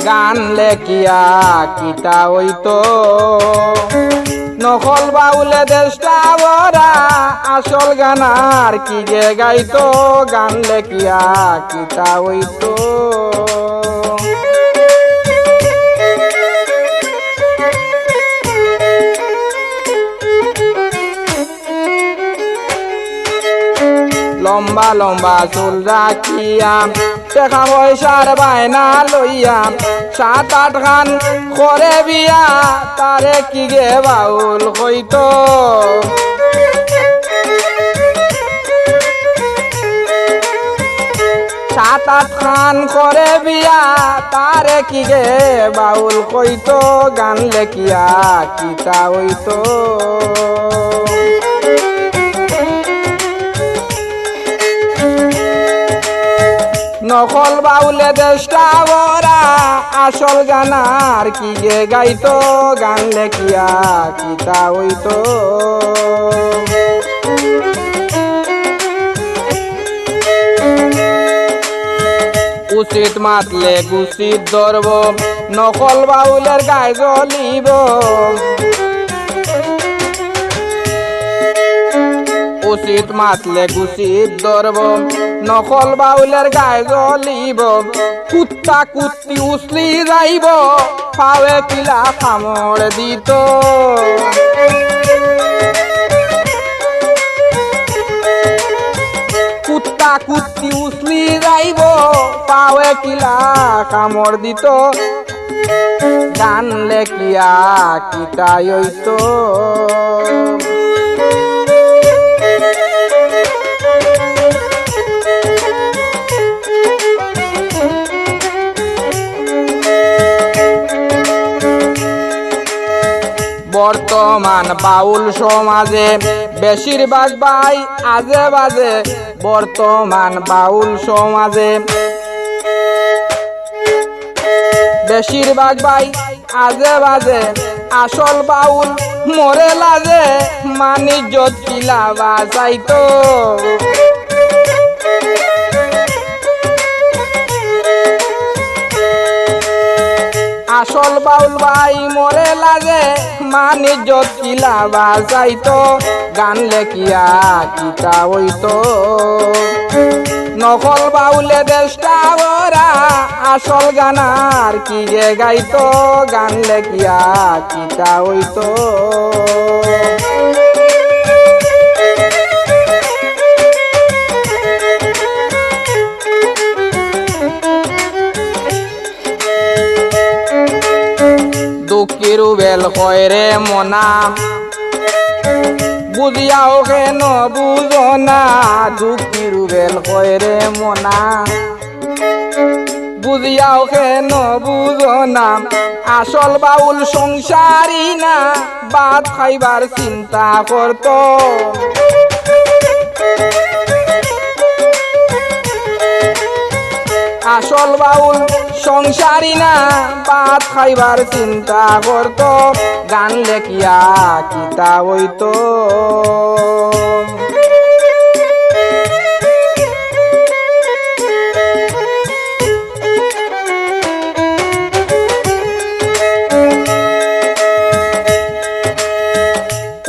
গান লেখিয়া কিতা হইতো নকল বাউলে দেশটা বরা আসল গানার কি যে গাইতো গান লেখিয়া কিতা হইতো লম্বা লম্বা চুল রাখিয়া টাকা পয়সার বায়না লইয়া 7-8 খান করে বিয়া তারে কি গে বাউল হইতো 7-8 খান করে বিয়া তারে কি গে বাউল হইতো গান লেখিয়া কিতা হইতো নকল বাউলে দেশটা বরা আসল গানার কি গে গাইতো গান লেখিয়া কিতা হইতো উচিত মাতলে গুচিত ধরব নকল বাউলের গায়ে জ্বলিব উচিত মাতলে গুচিত ধরব নকল বাউলের গায়ে জ্বলিব কুত্তা কুত্তি উছলি যাইব পাবে কিলা কামড় দিত কুত্তা কুত্তি উছলি যাইব পাবে কিলা কামড় দিত গান লেখিয়া কিতা হইতো বর্তমান বাউল সমাজে বেশিরভাগ ভাই আজে বাজে বর্তমান বাউল সমাজে বেশিরভাগ ভাই আজে বাজে আসল বাউল মরে লাজে মানিজ্জত কিলা বাঁচাইতো আসল বাউল ভাই মরে লাগে মানিজ্জত কিলা বাঁচাইতো গান লেখিয়া কিতা হইতো নকল বাউলে দেশটা বরা আসল গানার কি যে গাইতো গান লেখিয়া কিতা হইতো দুঃখের বেল কয় রে মনা বুঝিয়াও কেন বুঝো না দুঃখের বেল কয় রে মনা বুঝিয়াও কেন বুঝো না আসল বাউল সংসারী না ভাত খাইবার চিন্তা করতো আসল বাউল সংসারী না ভাত খাইবার চিন্তা করতো গান লেখিয়া কিতা হইতো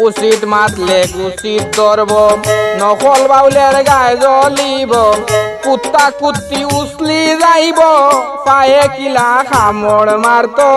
উচিত মাতলে গুচিত ধরব নকল বাউলের গায়ে জ্বলিব কুত্তা কুত্তি উছলি যাইব পায়ে কিলা কামড় মারতো।